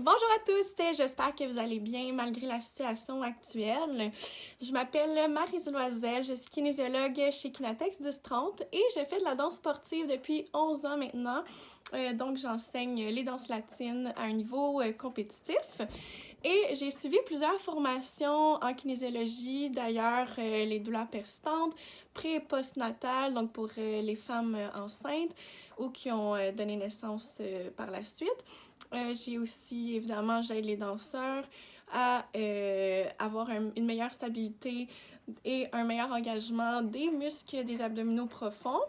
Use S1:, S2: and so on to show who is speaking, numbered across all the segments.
S1: Bonjour à tous, j'espère que vous allez bien malgré la situation actuelle. Je m'appelle Maryse Loisel, je suis kinésiologue chez Kinatex 1030 et je fais de la danse sportive depuis 11 ans maintenant. Donc j'enseigne les danses latines à un niveau compétitif. Et j'ai suivi plusieurs formations en kinésiologie, d'ailleurs les douleurs persistantes, pré- et postnatales, donc pour les femmes enceintes ou qui ont donné naissance par la suite. J'ai aussi, évidemment, j'aide les danseurs à avoir une meilleure stabilité et un meilleur engagement des muscles des abdominaux profonds.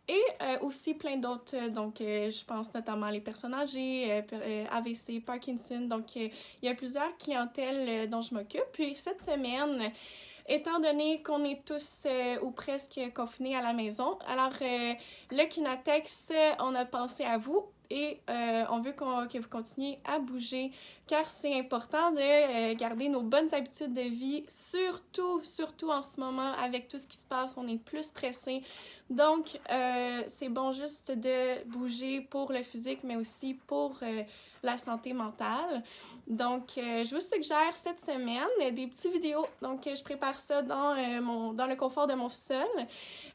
S1: Et aussi plein d'autres, donc je pense notamment les personnes âgées, AVC, Parkinson, donc il y a plusieurs clientèles dont je m'occupe. Puis cette semaine, étant donné qu'on est tous ou presque confinés à la maison, alors le Kinatex, on a pensé à vous et on veut que vous continuiez à bouger car c'est important de garder nos bonnes habitudes de vie, surtout en ce moment avec tout ce qui se passe, on est plus stressé. Donc, c'est bon juste de bouger pour le physique, mais aussi pour la santé mentale. Donc, je vous suggère cette semaine des petites vidéos. Donc, je prépare ça dans le confort de mon sol.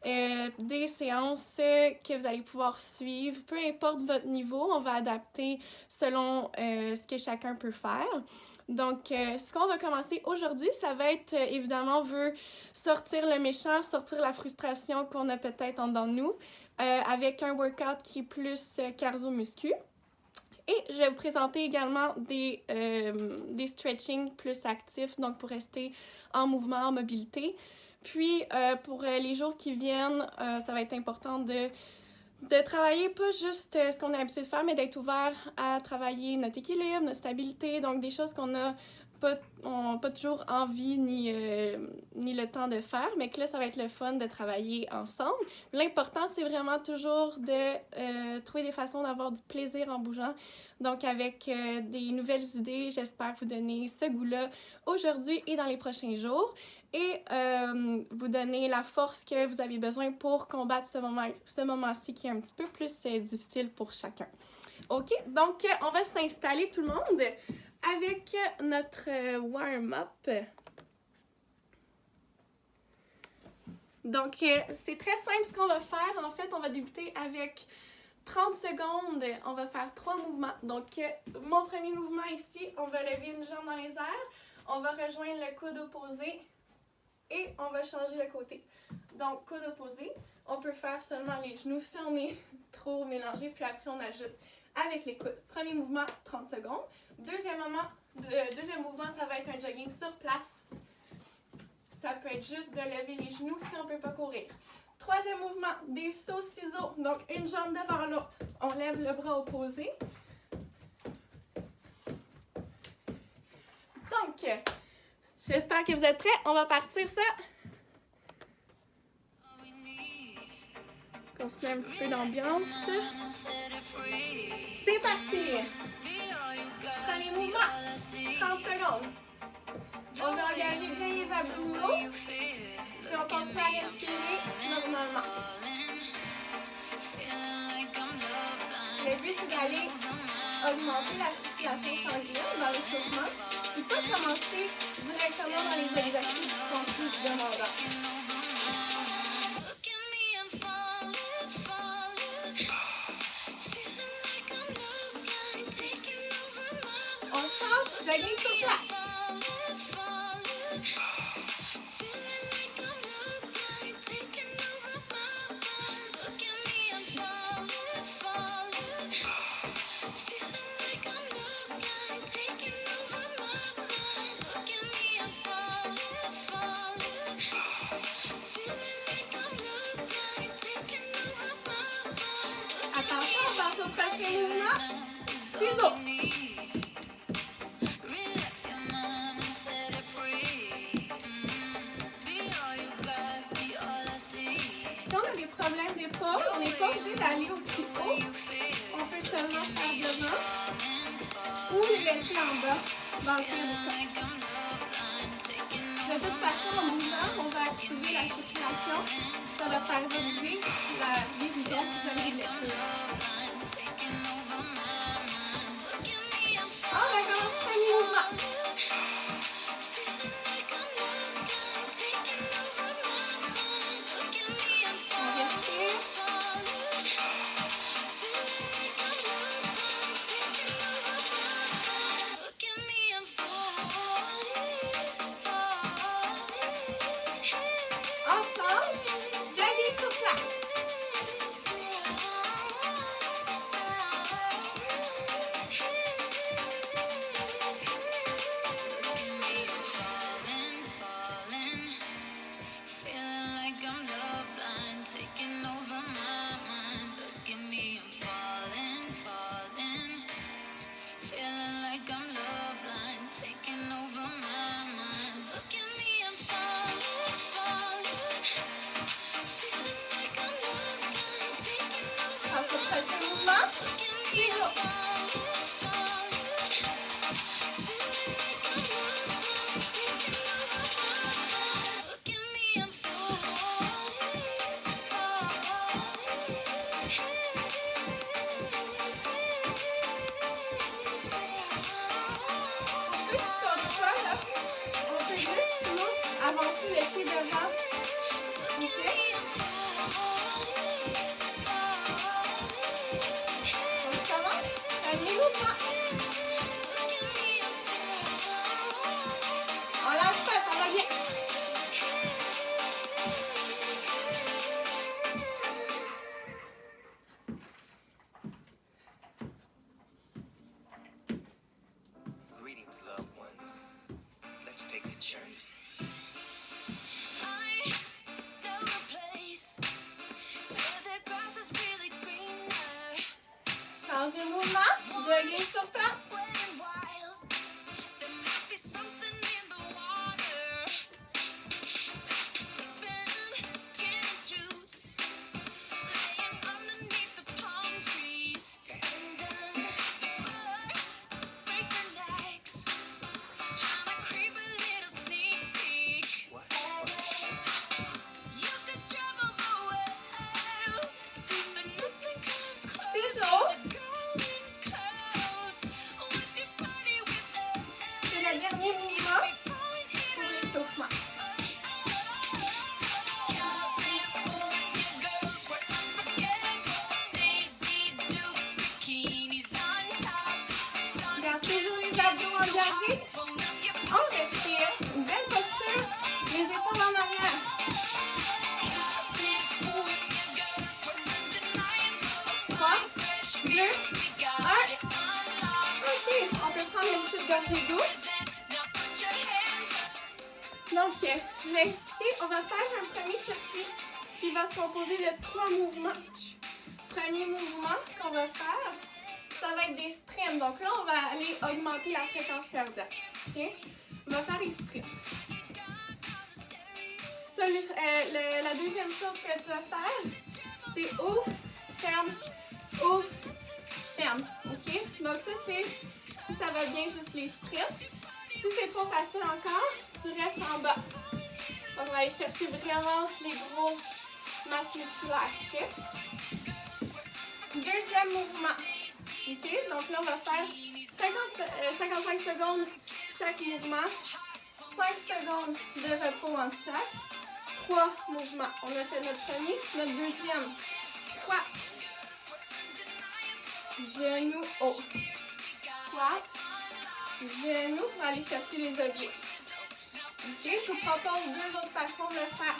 S1: Des séances que vous allez pouvoir suivre. Peu importe votre niveau, on va adapter selon ce que chacun peut faire. Donc, ce qu'on va commencer aujourd'hui, ça va être, évidemment, on veut sortir le méchant, sortir la frustration qu'on a peut-être en dedans de nous, avec un workout qui est plus cardio-muscu. Et je vais vous présenter également des stretching plus actifs, donc pour rester en mouvement, en mobilité. Puis, pour les jours qui viennent, ça va être important de travailler pas juste ce qu'on a l'habitude de faire, mais d'être ouvert à travailler notre équilibre, notre stabilité, donc des choses qu'on a pas toujours envie ni le temps de faire, mais que là, ça va être le fun de travailler ensemble. L'important, c'est vraiment toujours de trouver des façons d'avoir du plaisir en bougeant. Donc, avec des nouvelles idées, j'espère vous donner ce goût-là aujourd'hui et dans les prochains jours et vous donner la force que vous avez besoin pour combattre ce moment-ci qui est un petit peu plus difficile pour chacun. OK? Donc, on va s'installer tout le monde avec notre warm-up. Donc, c'est très simple ce qu'on va faire. En fait, on va débuter avec 30 secondes. On va faire 3 mouvements. Donc, mon premier mouvement ici, on va lever une jambe dans les airs. On va rejoindre le coude opposé et on va changer de côté. Donc, coude opposé, on peut faire seulement les genoux si on est trop mélangé, puis après on ajoute avec les coudes. Premier mouvement, 30 secondes. Deuxième mouvement, ça va être un jogging sur place. Ça peut être juste de lever les genoux si on ne peut pas courir. Troisième mouvement, des sauts ciseaux. Donc, une jambe devant l'autre. On lève le bras opposé. Donc, j'espère que vous êtes prêts. On va partir ça. Continuer un petit peu d'ambiance. C'est parti! Premier mouvement, 30 secondes. On va engager bien les abdominaux. Et on continue à respirer normalement. Le but, c'est d'aller augmenter la circulation sanguine dans l'échauffement. Et pas commencer directement dans les exercices qui sont plus demandants. On change, jogging sur place. Attention, on passe au prochain mouvement. Ciseaux. Si on a des problèmes d'épaule, on n'est pas obligé d'aller aussi haut. On peut seulement faire devant ou les laisser en bas dans le pire des cas. De toute façon, en bougeant, on va activer la circulation. Ça va favoriser la guérison si vous avez des blessures. On va chercher les pieds devant. OK? On commence. Premier mouvement. On lâche pas, ça va bien.
S2: Greetings, loved ones. Let's take a journey.
S1: Change de mouvement. Jogging sur place. On respire. Une belle posture. Les épaules en arrière. 3, 2, 1. OK. On peut prendre une petite gorgée d'eau. Donc, je vais expliquer. On va faire un premier circuit qui va se composer de 3 mouvements. Premier mouvement qu'on va faire, ça va être des sprints. Donc là, on va aller augmenter la fréquence cardiaque. OK? On va faire les sprints. La deuxième chose que tu vas faire, c'est ouvre, ferme, OK? Donc ça, c'est, si ça va bien, juste les sprints. Si c'est trop facile encore, tu restes en bas. Donc on va aller chercher vraiment les grosses masses musculaires. OK? Deuxième mouvement. OK? Donc là, on va faire 55 secondes chaque mouvement. 5 secondes de repos entre chaque. 3 mouvements. On a fait notre premier. Notre deuxième. Squat. Genou haut. Squat. Genou pour aller chercher les obliques. OK? Je vous propose 2 autres façons de le faire.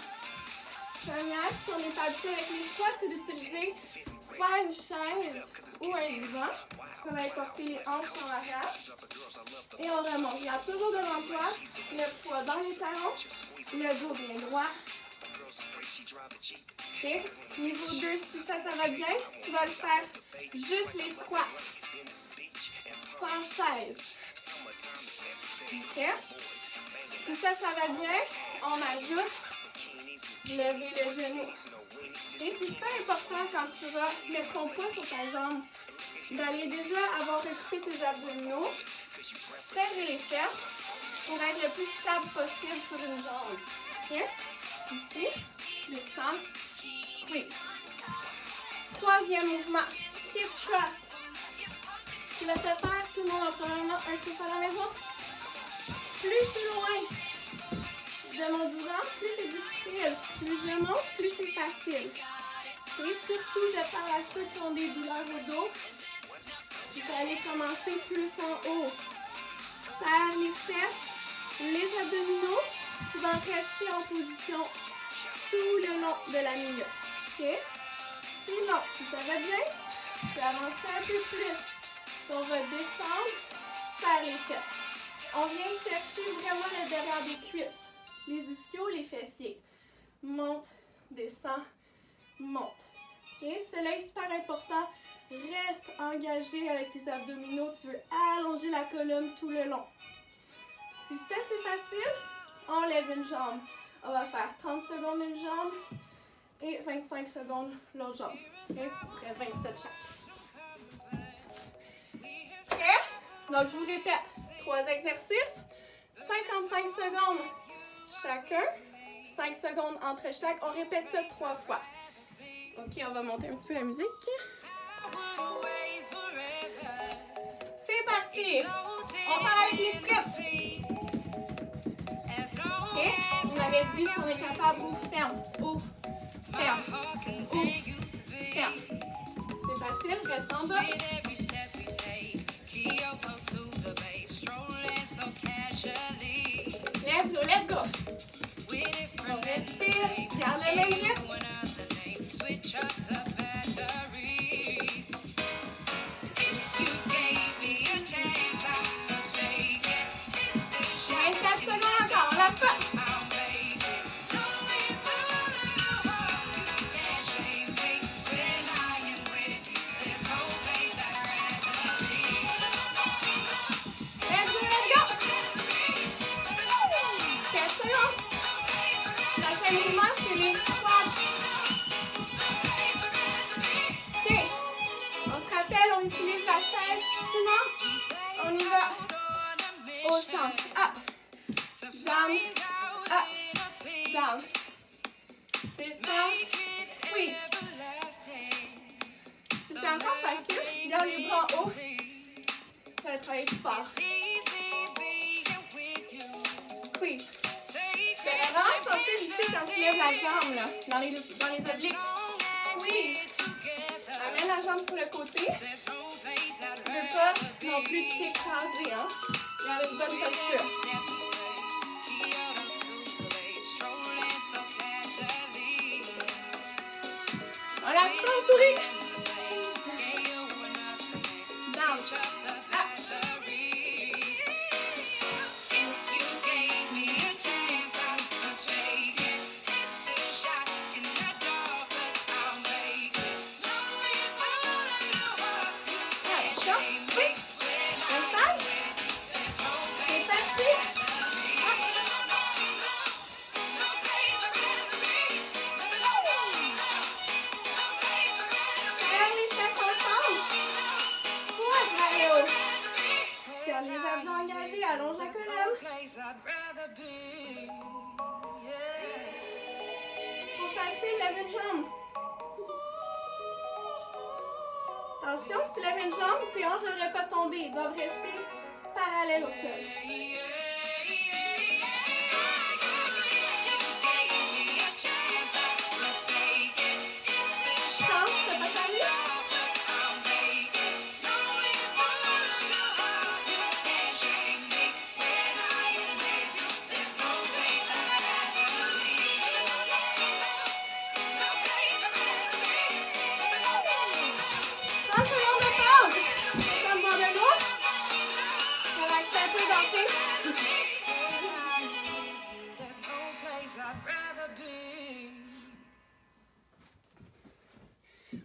S1: Première, si on n'est pas habitué avec les squats, c'est d'utiliser soit une chaise ou un divan. On va porter les hanches en arrière. Et on remonte. Regarde toujours devant toi. Le poids dans les talons. Le dos bien droit. OK. Niveau 2, si ça va bien, tu vas le faire juste les squats. Sans chaise. OK. Si ça va bien, on ajoute lever le genou. Et c'est super important quand tu vas mettre ton poids sur ta jambe, d'aller déjà avoir occupé tes abdominaux, serrer les fesses pour être le plus stable possible sur une jambe. OK? Ici, descend, squeeze. Troisième mouvement, hip thrust. Tu vas te faire, tout le monde en prenant un souffle à la maison. Plus je suis loin de mon divan, plus c'est difficile. Plus je monte, plus c'est facile. Et surtout, je parle à ceux qui ont des douleurs au dos. Vous allez commencer plus en haut. Serre les fesses, les abdominaux. Tu vas rester en position tout le long de la minute. OK? Sinon, si ça va bien, tu peux avancer un peu plus. On va descendre, serre les fesses. On vient chercher vraiment le derrière des cuisses. Les ischios, les fessiers. Monte, descend, monte. Okay? Cela est super important. Reste engagé avec tes abdominaux. Tu veux allonger la colonne tout le long. Si ça c'est facile, on lève une jambe. On va faire 30 secondes une jambe et 25 secondes l'autre jambe. Okay? Après 27 chaque. OK? Donc je vous répète, 3 exercices, 55 secondes chacun, 5 secondes entre chaque. On répète ça 3 fois. OK, on va monter un petit peu la musique. C'est parti! On part avec les sprints. OK? On avait dit Vas-y, si on est capable. Ouvre, ferme. Ouvre, ferme. Ouvre, ferme. C'est facile, reste en bas. Let's go, let's go. On respire, garde le même rythme. On y va. Au centre. Up. Down. Up. Down. Descends. Squeeze. Si c'est encore facile, garde les bras hauts. Ça va travailler plus fort. Squeeze. C'est vraiment sortir ici quand tu lèves la jambe, là, dans les obliques. Squeeze. Amène la jambe sur le côté. Tu ne veux pas non plus t'écraser, hein? Garde une bonne posture. On lâche pas, on sourit. Down. Up. Allonge la colonne. Trop facile, lève une jambe. Attention, si tu lèves une jambe, tes hanches ne devraient pas tomber. Ils doivent rester parallèles au sol. Change, t'as pas fallu?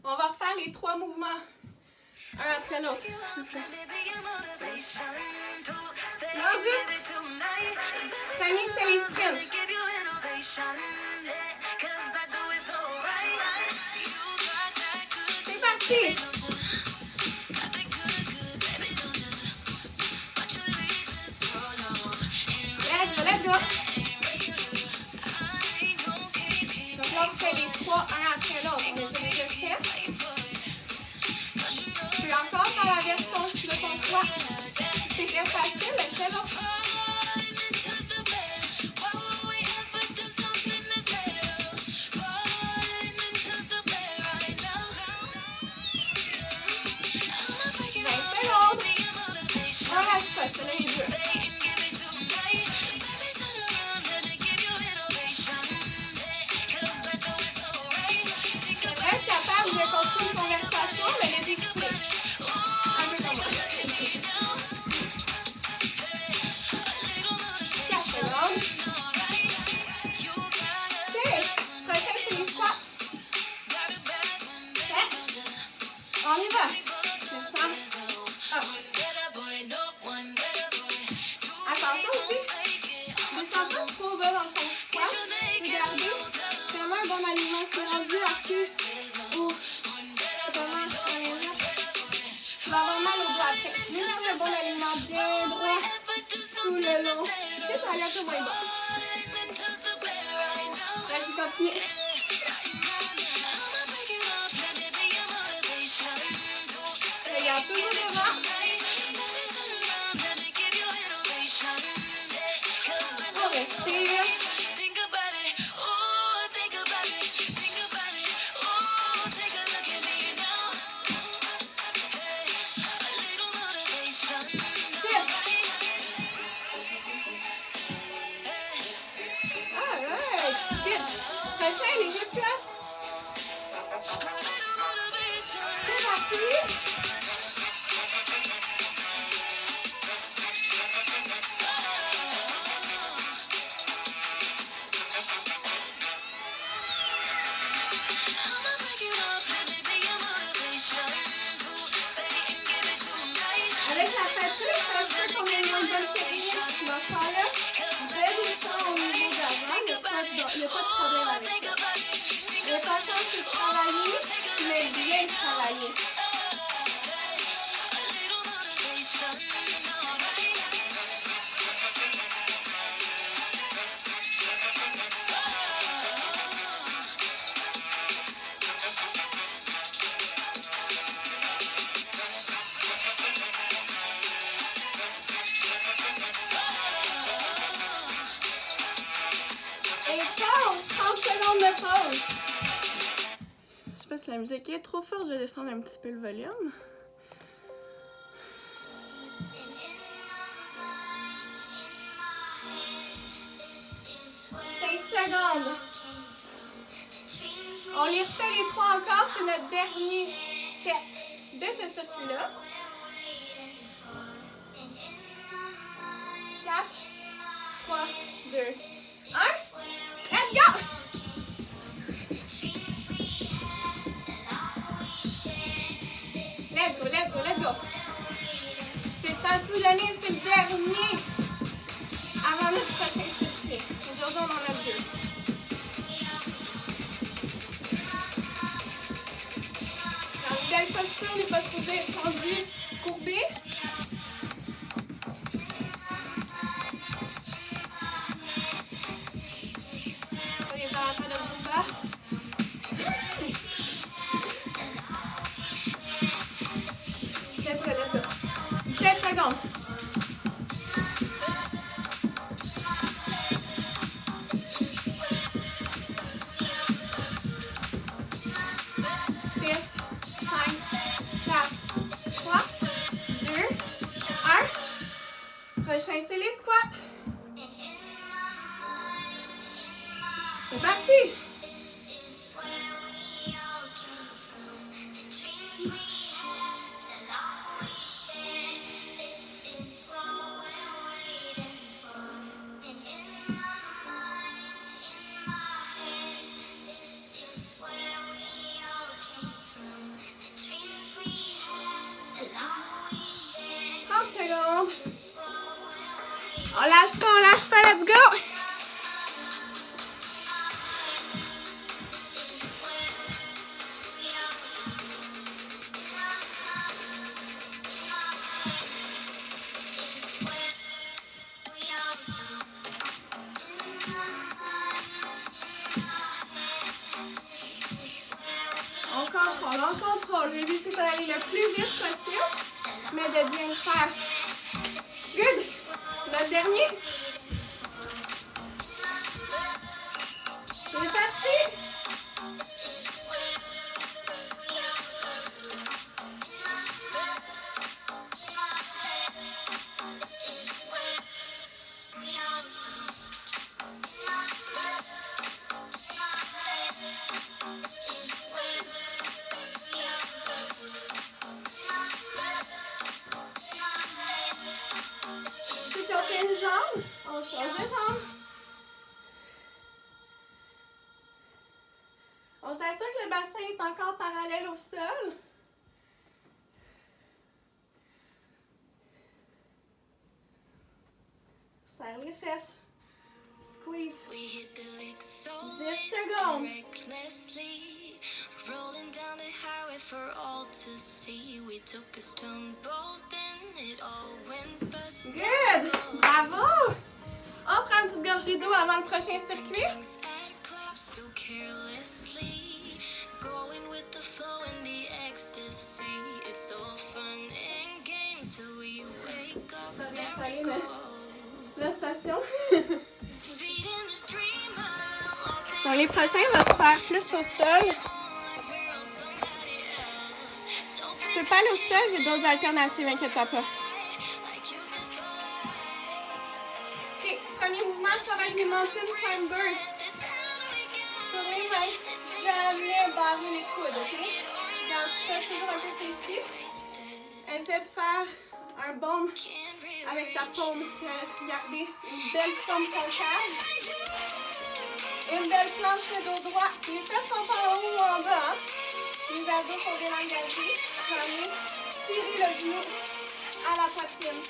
S1: On va refaire les 3 mouvements, un après l'autre. L'indice. Premier, c'était les sprints. C'est parti. Let's go. Donc là, on fait les 3, un après l'autre. On les a déjà fait. Puis encore dans la version de ton choix. C'était facile, mais c'est bon. On y va. Descends. Hop. Attention aussi. Descends pas trop bas dans ton squat. Regardez. Vraiment un bon alignement. C'est rendu arqué. Ou vraiment dans les mains. Tu vas avoir mal au doigt après. Mais là, un bon alignement bien droit. Tout le long. Peut-être aller un peu moins bas. Vas-y, continue. Regarde toujours devant. On respire. secondes de pause. Je sais pas si la musique est trop forte, je vais descendre un petit peu le volume. 15 secondes. On les refait les 3 encore, c'est notre dernier set de ce circuit-là. 4, 3, 2, 1. Let's go! Let's go, let's go, let's go. C'est pas tout donné, c'est le dernier avant notre prochain circuit. Aujourd'hui, on en a 2. Dans une belle posture, les postures étendues, courbées. Sur les avatars de Zumba. 7 secondes. Prochain, c'est les squats. C'est parti. On lâche pas, let's go! On contrôle. Le but, c'est d'aller le plus vite possible, mais de bien le faire. Good! Notre dernier. C'est parti! Si on fait une jambe, on change de jambe. On s'assure que le bassin est encore parallèle au sol. Serre les fesses. Squeeze. 10 secondes. Rolling down the highway for all to see. We took a stumble, then it all went bust. Good! Bravo! On prend une petite gorgée d'eau avant le prochain circuit. Ça vient installer la station. Donc les prochains vont se faire plus au sol. Si tu veux pas aller au sol, j'ai d'autres alternatives, inquiète-toi pas. Ok, premier mouvement, ça va être les mountain climbers. Sur les mains, jamais barrer les coudes, ok? Garde ça toujours un peu fléchi. Essaie de faire un baume avec ta paume. Gardez une belle forme concave. Une belle planche de dos droit. Les fesses sont en haut ou en bas. Hein? Les abdos sont bien engagés. Prenez, tirez le genou à la poitrine.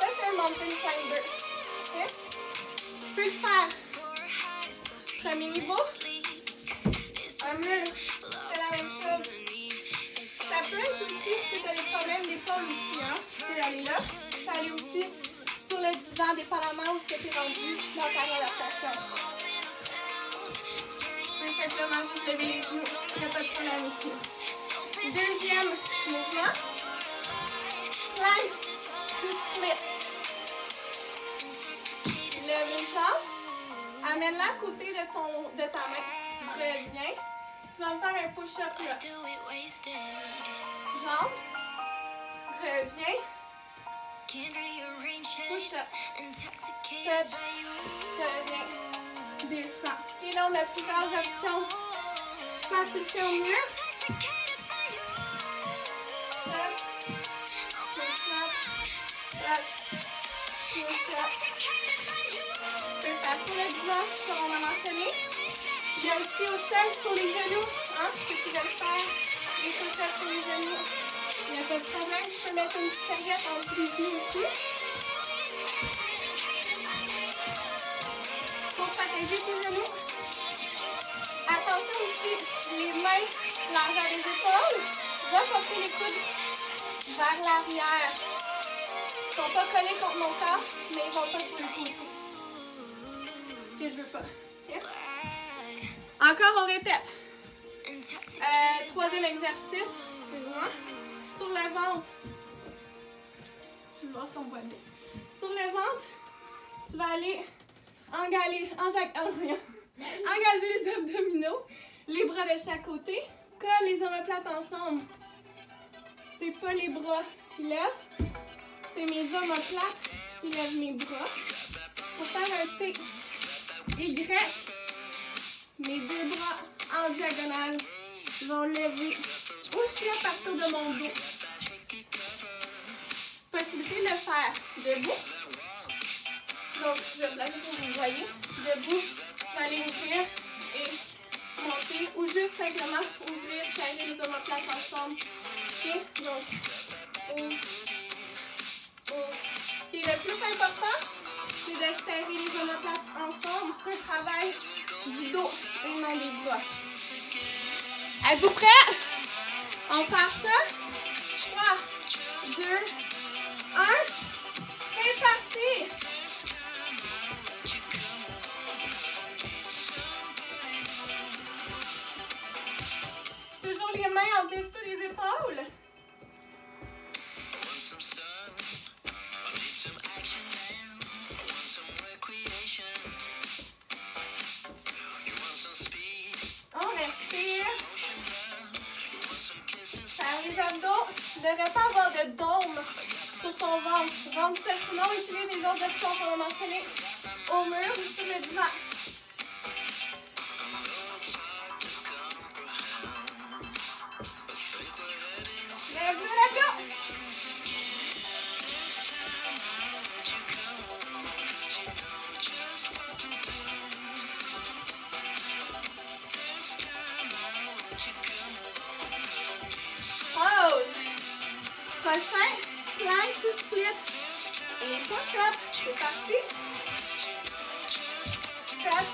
S1: Ça, c'est un mountain climber. Okay? Tu peux le faire. Premier niveau. Un mur. C'est la même chose. Ça peut être aussi, si tu as des problèmes d'épaule aussi, hein, tu peux aller là. Tu peux aller aussi sur le divan dépendamment où tu es rendu dans ta réadaptation. Tu peux simplement juste lever les genoux, il n'y a pas de problème ici. Deuxième mouvement. Plank to split. Lève une jambe. Amène-la à côté de ta main. Reviens. Tu vas me faire un push-up là. Jambe. Reviens. Push-up. Touch. Reviens. Descends. Et là, on a plusieurs options. Soit tu le fais au mur. Touch. Push-up. Touch. Push-up. Tu peux faire sur le divan, comme on a mentionné. Il y a aussi au sol, sur les genoux. Hein? Ceux qui veulent faire des push-ups sur les genoux. Il n'y a pas de problème. Tu peux mettre une petite serviette en dessous des genoux aussi. Pour protéger tes genoux. Attention aussi, les mains largeur des épaules. Va porter les coudes vers l'arrière. Ils ne sont pas collés contre mon corps, mais ils vont pas sur le côté. Ce que je veux pas. Okay? Encore, on répète. Troisième exercice. Excuse-moi. Sur le ventre. Je vais voir si on voit bien. Sur le ventre, tu vas aller engager les abdominaux, les bras de chaque côté. Colle les omoplates ensemble. C'est pas les bras qui lèvent, c'est mes omoplates qui lèvent mes bras. Pour faire un T, Y, mes deux bras en diagonale vont lever aussi à partir de mon dos. Possibilité de le faire debout. Donc, je vais placer pour que vous voyez. Debout, vous allez ouvrir et monter ou juste simplement ouvrir, serrer les omoplates ensemble. Ok? Donc, ouvre. Ce qui est le plus important, c'est de serrer les omoplates ensemble. C'est un travail du dos et non des bras. Êtes-vous prêts? On part ça. 3, 2, 1. C'est parti! Toujours les mains en dessous des épaules. On respire. Faire les abdos. Tu ne devrais pas avoir de dôme sur ton ventre. Ventre seul. Sinon, utilise les autres options qu'on a mentionnées au mur ou sur le divan. Let's go! Pause. Prochain, plank to split et push-up. C'est parti. Touch.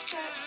S1: Touch.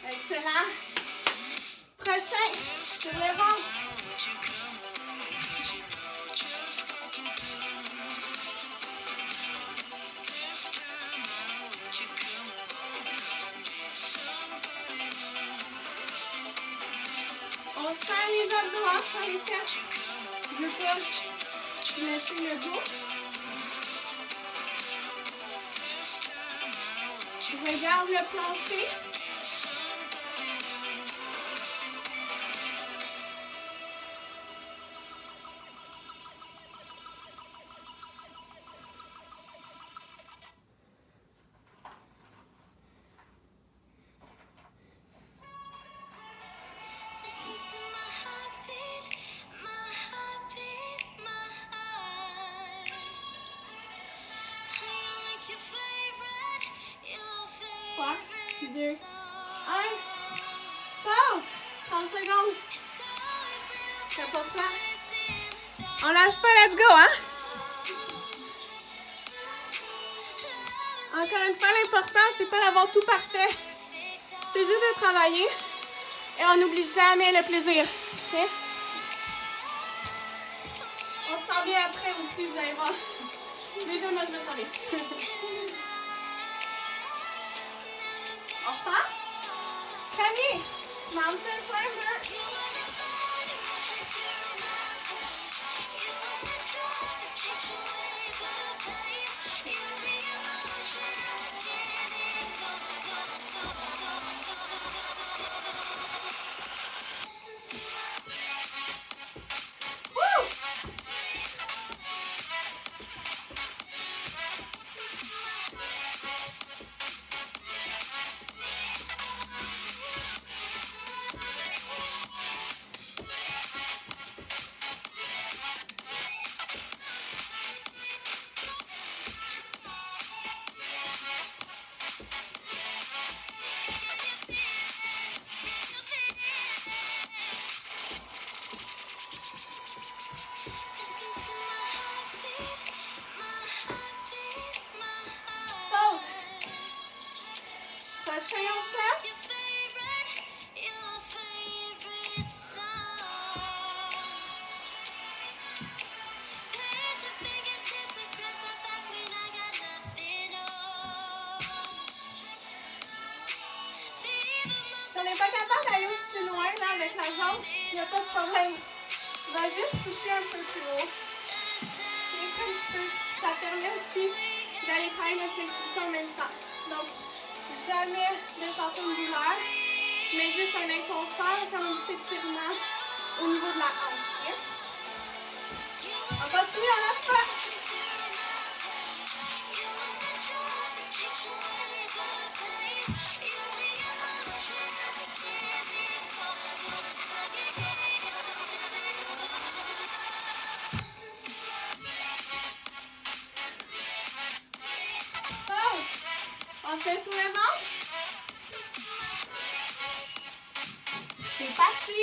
S1: Excellent. Prochain, sur le ventre. On serre les abdos, sur les fesses. Je peux lâcher le dos. Je regarde le plancher. 2, 1. Pause! 30 secondes. Repose-toi. On lâche pas, let's go, hein? Encore une fois, l'important, c'est pas d'avoir tout parfait. C'est juste de travailler. Et on n'oublie jamais le plaisir. Okay? On se sent bien après aussi, vous allez voir. Déjà, moi, je me sens bien. On repart? Camille, Mountain Climber. Avec la jambe, il n'y a pas de problème. On va juste toucher un peu plus haut. Et comme ça permet aussi d'aller travailler notre flexibilité en même temps. Donc, jamais de sentir une douleur, mais juste un inconfort comme un petit étirement au niveau de la hanche. Okay? On continue, on lâche pas. On se fait sur le ventre. C'est parti.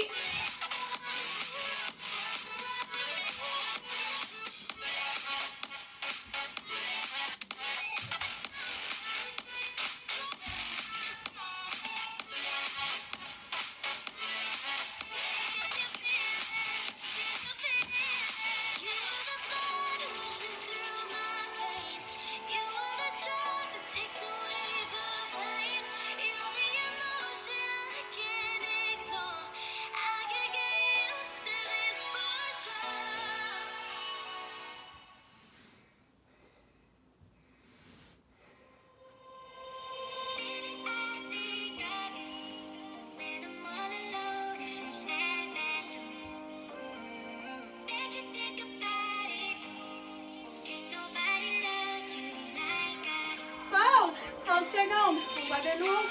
S1: Secondes. On va de l'eau.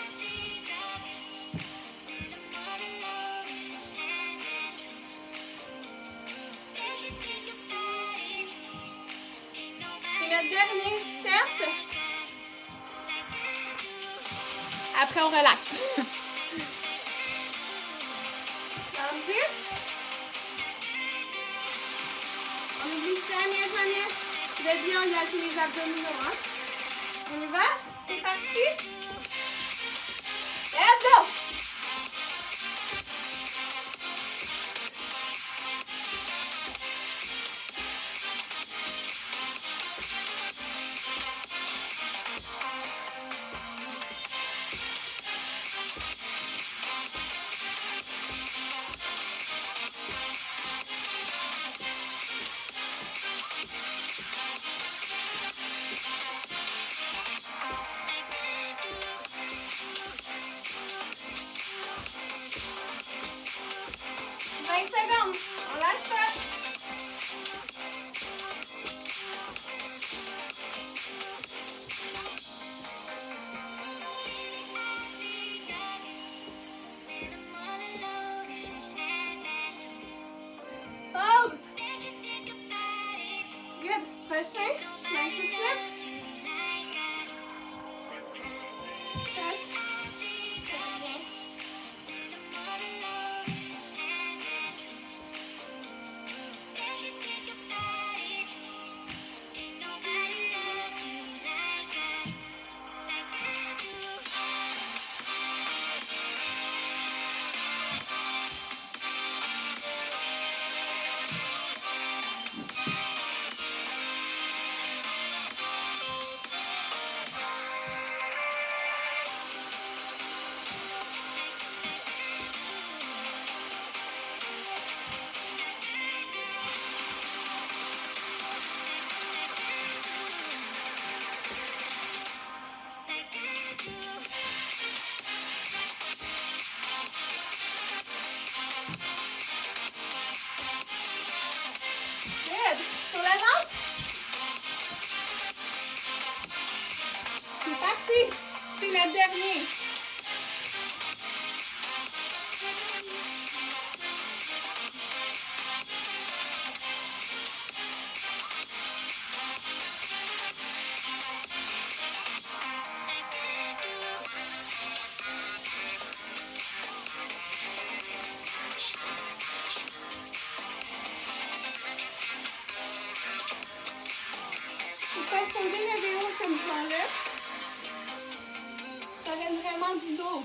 S1: C'est le dernier set. Après, on relaxe. Dans 10. On n'oublie jamais de bien engager les abdominaux. Hein? On y va? C'est parti! Let's go! Good. Sur le ventre. C'est parti. C'est le dernier. Pas se poser le vélo ce mouvement-là. Ça vient vraiment du dos.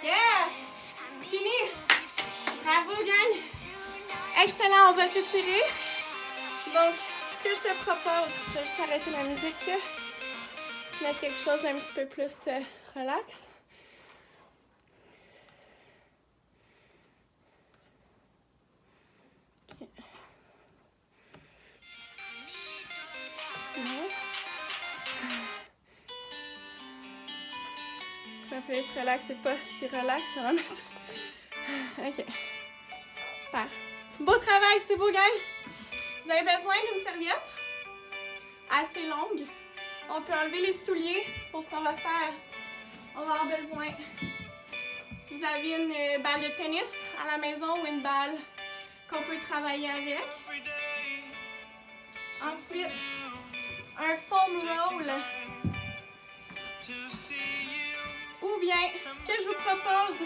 S1: Yes! Fini! Bravo, gang! Excellent, on va s'étirer. Donc, ce que je te propose, je vais juste arrêter la musique, se mettre quelque chose d'un petit peu plus relax. Okay. Un peu plus relax, c'est pas si relax, je vais en mettre. Ok. Super. Beau travail, c'est beau, gang! Vous avez besoin d'une serviette assez longue. On peut enlever les souliers pour ce qu'on va faire. On va avoir besoin, si vous avez une balle de tennis à la maison ou une balle qu'on peut travailler avec. Ensuite, un foam roll. Ou bien, ce que je vous propose,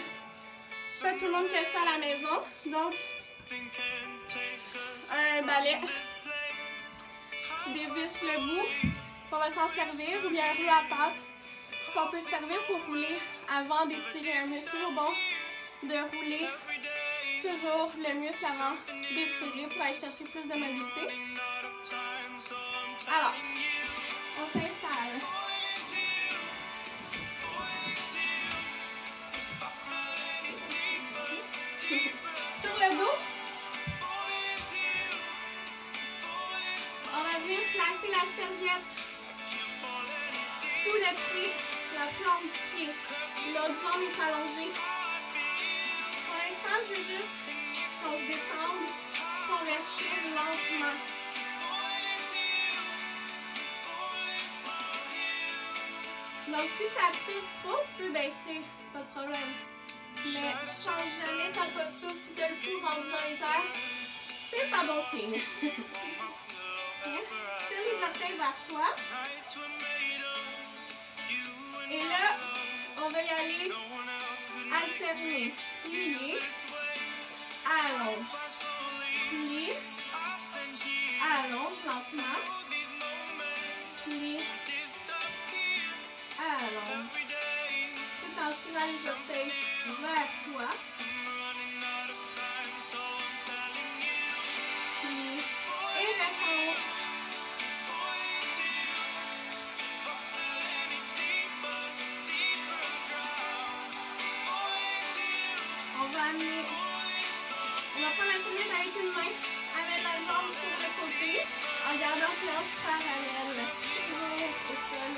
S1: pas tout le monde fait ça à la maison. Donc, un balai. Tu dévisses le bout, on va s'en servir, ou bien un rouleau à pâte qu'on peut servir pour rouler avant d'étirer un muscle. Toujours bon de rouler toujours le muscle avant d'étirer pour aller chercher plus de mobilité. Alors, on s'installe. Sur le dos, on va venir placer la serviette sous le pied, la plante du pied. L'autre jambe est allongée. Pour l'instant, je veux juste qu'on se détende, qu'on respire lentement. Donc, si ça tire trop, tu peux baisser, pas de problème. Mais change jamais ta posture si tu as le cou rendu dans les airs. C'est pas bon signe. Tire les orteils vers toi. Et là, on va y aller alterner. Plier, allonge. Plier, allonge lentement. Plier, allonge. Tout en tirant les orteils vers toi. Plier et reste en haut. On va prendre la tournée avec une main, à mettre la jambe sur le côté, en gardant le planche parallèle au sol,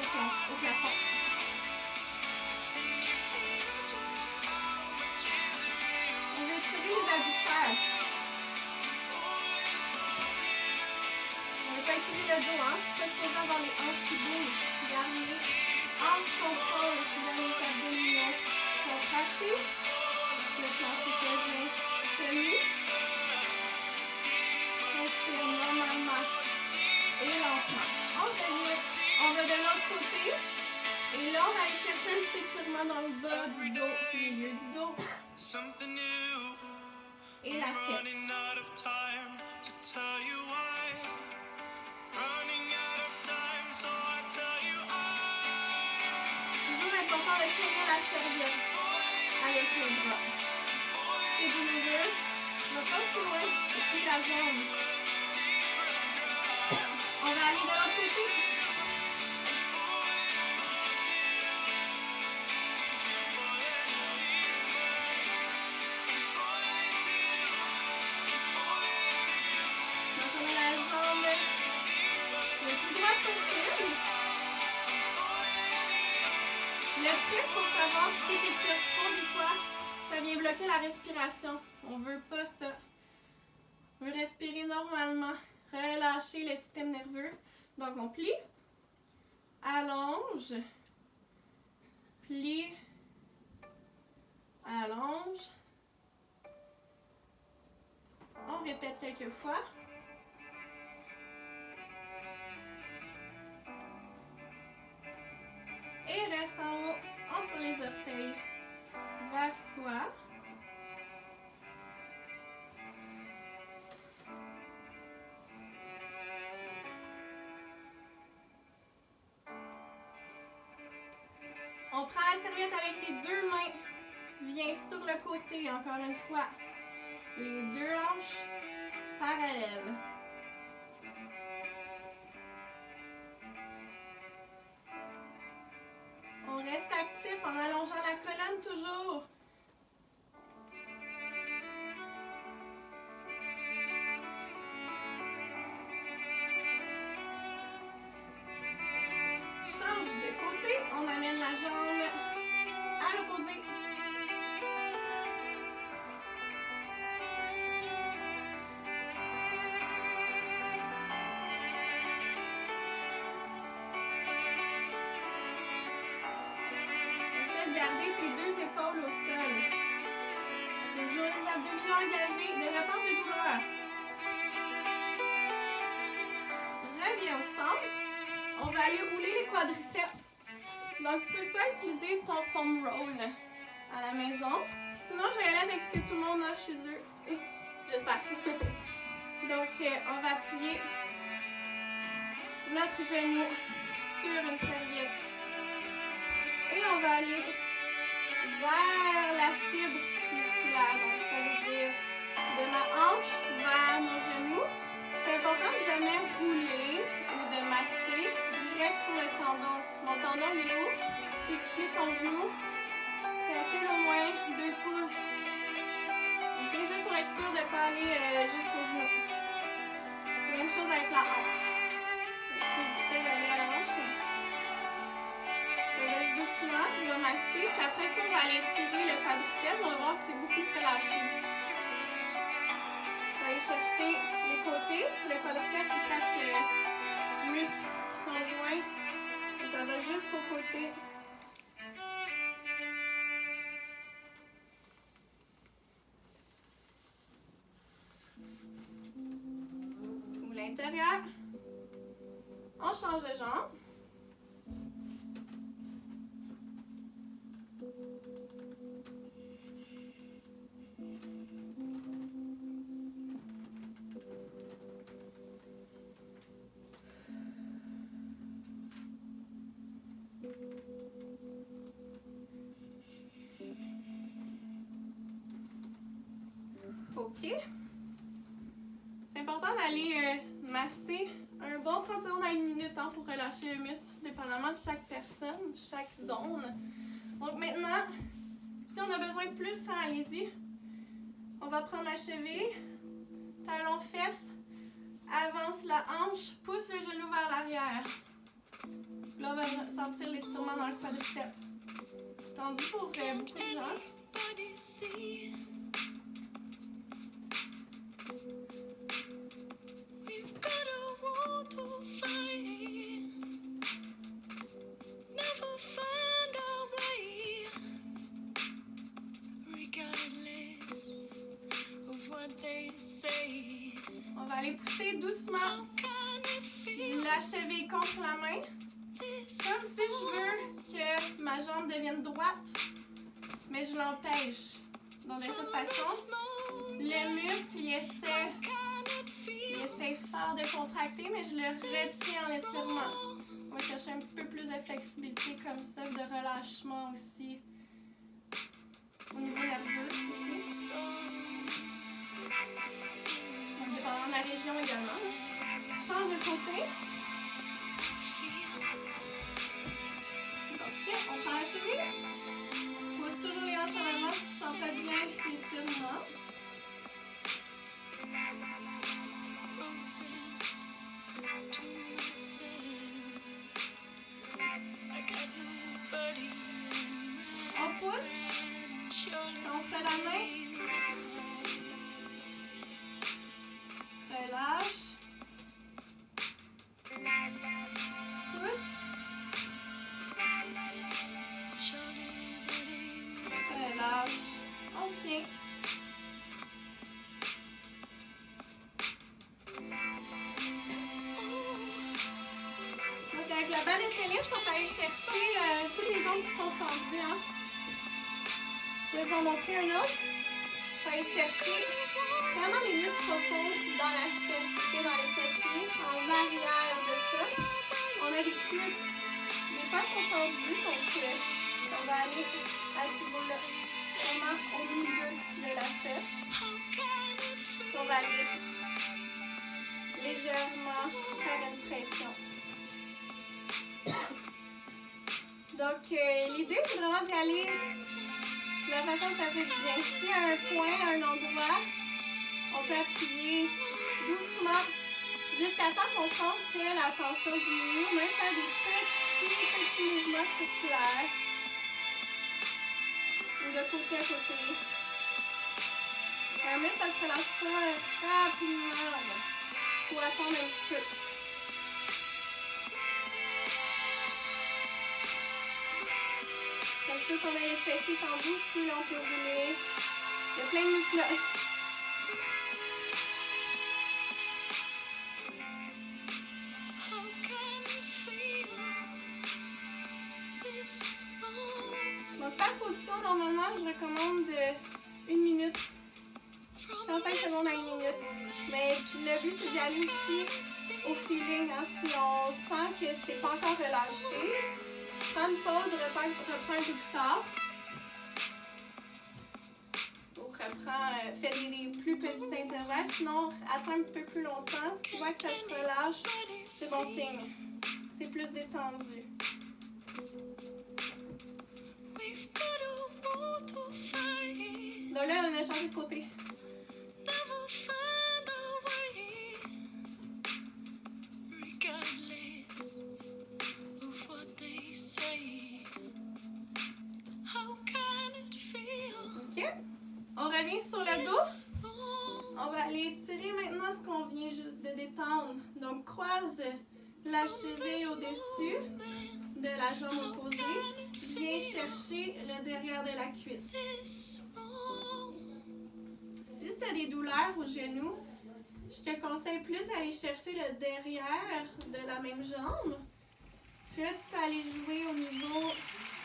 S1: au plafond. On va étirer les adducteurs. On ne va pas étirer le dos, hein. Juste pour avoir les hanches qui bougent. Garde les hanches contrôle qui donnent les abdominaux contractés. Le plancher que j'ai tenu. Respire normalement et lentement. On va de l'autre côté. Et là, on va aller chercher un petit étirement dans le bas du dos, milieu du dos. Et la fesse. Toujours important de tenir la serviette avec le bras. C'est du milieu, on va pas plus loin, et puis la jambe. On va aller de l'autre côté. fort. Si tu tires trop des fois, ça vient bloquer la respiration. On veut pas ça. On veut respirer normalement. Relâcher le système nerveux. Donc on plie, allonge, plie, allonge. On répète quelques fois. Et reste en haut, entre les orteils, vers soi. On prend la serviette avec les deux mains. Viens sur le côté, encore une fois. Les deux hanches parallèles. On reste actif en allongeant la colonne toujours. Change de côté, on amène la jambe à l'opposé. Essaie de garder tes deux épaules au sol. Toujours les abdominaux engagés, développement de douleur. Reviens au centre. On va aller rouler les quadriceps. Donc, tu peux soit utiliser ton foam roll à la maison. Sinon, je vais aller avec ce que tout le monde a chez eux. J'espère. Donc, on va appuyer notre genou sur une serviette. Et on va aller vers la fibre musculaire. Donc, ça veut dire de ma hanche vers mon genou. C'est important de jamais rouler ou de masser direct sur le tendon. Mon tendon il est haut. Si tu plies ton genou, recule au moins 2 pouces. Ok, juste pour être sûr de ne pas aller jusqu'au genou. Même chose avec la hanche. C'est plus difficile d'aller à la hanche, mais on laisse doucement, on va masser. Puis après ça, on va aller tirer le quadriceps. On va voir que c'est beaucoup se relâcher. On va aller chercher les côtés. Le quadriceps, c'est 4 muscles qui sont joints. Et ça va jusqu'au côté. Ou l'intérieur. On change de jambe. OK. C'est important d'aller masser un bon 30 secondes à 1 minute pour relâcher le muscle, dépendamment de chaque personne, chaque zone. Donc maintenant, si on a besoin de plus, allez-y. On va prendre la cheville, talon fesse, avance la hanche, pousse le genou vers l'arrière. Là, on va sentir l'étirement dans le quadriceps. Tendu pour beaucoup de gens. On va aller pousser doucement la cheville contre la main. Comme si je veux que ma jambe devienne droite, mais je l'empêche. Donc de cette façon, le muscle il essaie fort de contracter, mais je le retiens en étirement. On va chercher un petit peu plus de flexibilité comme ça, de relâchement aussi. Au niveau nerveux aussi. Donc dépendant de la région également. Change de côté. Ok, on prend la cheville. Pousse toujours les hanches en avant si tu ne sens pas bien l'étirement. On Contre la main. Relâche. Pousse. Relâche. On tient. Donc avec la balle de tennis, on va aller chercher toutes les zones qui sont tendues. Hein. Je vais vous en montrer un autre. On va aller chercher vraiment les muscles profonds dans la fesse, okay, dans les fessiers, en arrière de ça. On a des petits muscles. Les fesses sont tendues, donc on va aller à ce niveau-là, vraiment au milieu de la fesse. On va aller légèrement faire une pression. Donc, l'idée, c'est vraiment d'y aller de la façon que ça fait du bien. S'il y a un point, un endroit, on peut appuyer doucement jusqu'à temps qu'on sente que la tension diminue, ou même faire des petits mouvements circulaires ou de côté à côté. Mais ça ne se relâche pas rapidement. Il faut attendre un petit peu. Ça se peut qu'on ait les fessiers tendus aussi, là on peut rouler. Il y a plein de muscles là. Donc par position, normalement, je recommande 1 minute. 35 secondes à 1 minute. Mais le but, c'est d'y aller aussi au feeling. Hein. Si on sent que c'est pas encore relâché, prends une pause, reprends un peu plus tard. Ou reprends, fais des plus petits intervalles. Sinon, attends un petit peu plus longtemps. Si tu vois que ça se relâche, c'est bon signe. C'est plus détendu. Donc là, on a changé de côté. OK. On revient sur le dos. On va aller tirer maintenant ce qu'on vient juste de détendre. Donc, croise la cheville au-dessus de la jambe opposée. Viens chercher le derrière de la cuisse. Si tu as des douleurs au genou, je te conseille plus d'aller chercher le derrière de la même jambe. Puis là, tu peux aller jouer au niveau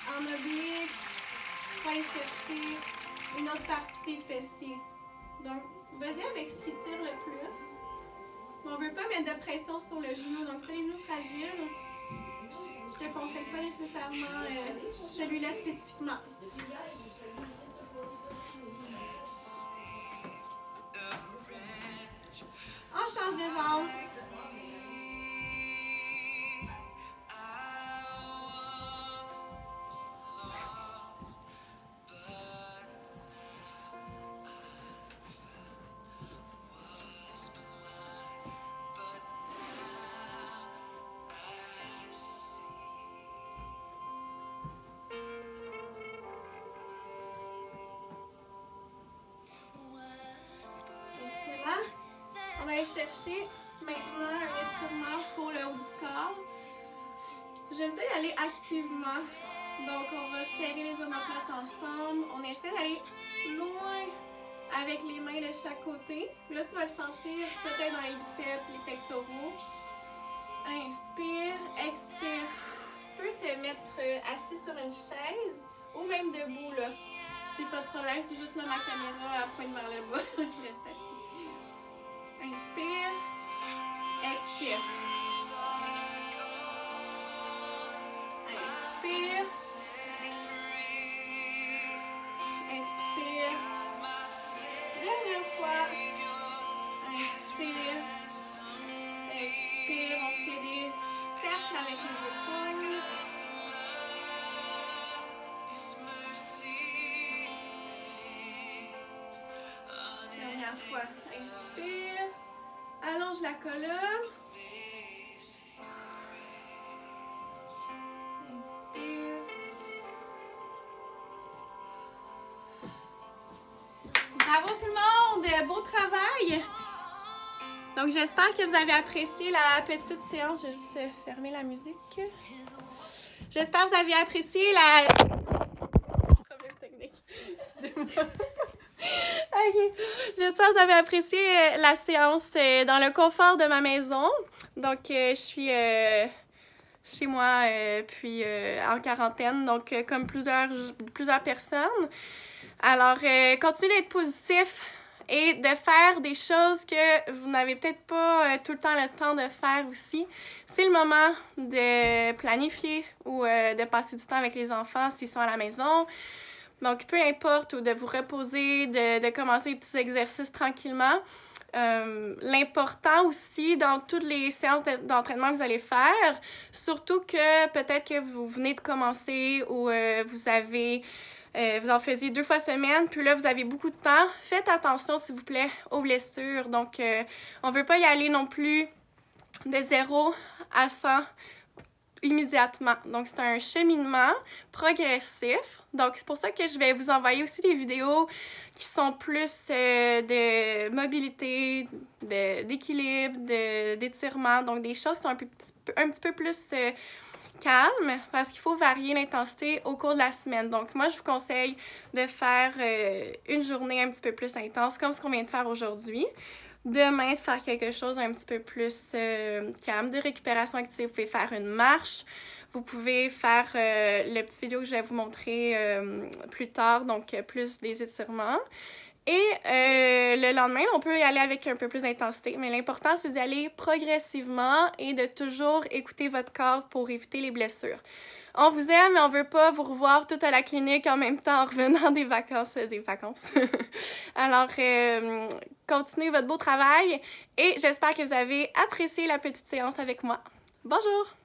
S1: en oblique. Tu peux aller chercher une autre partie des fessiers. Donc, vas-y avec ce qui tire le plus. Mais on ne veut pas mettre de pression sur le genou. Donc, si tu as les genoux fragiles, je ne te conseille pas nécessairement celui-là spécifiquement. On change de jambe. On va aller chercher maintenant un étirement pour le haut du corps. J'aime ça y aller activement. Donc, on va serrer les omoplates ensemble. On essaie d'aller loin avec les mains de chaque côté. Là, tu vas le sentir peut-être dans les biceps, les pectoraux. Inspire, expire. Tu peux te mettre assis sur une chaise ou même debout, là. J'ai pas de problème, c'est juste ma caméra pointe vers le bas. Je reste assis. Inspire, expire. Inspire, expire. Dernière fois. Inspire, expire. On fait des cercles avec les épaules. Dernière fois. Inspire. Allonge la colonne. Inspire. Bravo tout le monde! Beau travail! Donc j'espère que vous avez apprécié la petite séance. Je vais juste fermer la musique. J'espère que vous avez apprécié la... Problème technique. Excusez-moi. Ok. J'espère que vous avez apprécié la séance dans le confort de ma maison. Donc je suis chez moi puis en quarantaine, donc comme plusieurs personnes. Alors continuez d'être positif et de faire des choses que vous n'avez peut-être pas tout le temps le temps de faire aussi. C'est le moment de planifier ou de passer du temps avec les enfants s'ils sont à la maison. Donc, peu importe, ou de vous reposer, de commencer les petits exercices tranquillement. L'important aussi, dans toutes les séances d'entraînement que vous allez faire, surtout que peut-être que vous venez de commencer ou vous en faisiez 2 fois semaine, puis là, vous avez beaucoup de temps. Faites attention, s'il vous plaît, aux blessures. Donc, on ne veut pas y aller non plus de 0 à 100 immédiatement. Donc, c'est un cheminement progressif. Donc, c'est pour ça que je vais vous envoyer aussi des vidéos qui sont plus de mobilité, d'équilibre, d'étirement. Donc, des choses qui sont un petit peu plus calme parce qu'il faut varier l'intensité au cours de la semaine. Donc, moi, je vous conseille de faire une journée un petit peu plus intense comme ce qu'on vient de faire aujourd'hui. Demain, faire quelque chose un petit peu plus calme, de récupération active. Vous pouvez faire une marche. Vous pouvez faire le petit vidéo que je vais vous montrer plus tard, donc plus des étirements. Et le lendemain, on peut y aller avec un peu plus d'intensité, mais l'important, c'est d'y aller progressivement et de toujours écouter votre corps pour éviter les blessures. On vous aime, mais on veut pas vous revoir tout à la clinique en même temps en revenant des vacances. Alors, continuez votre beau travail et j'espère que vous avez apprécié la petite séance avec moi. Bonjour!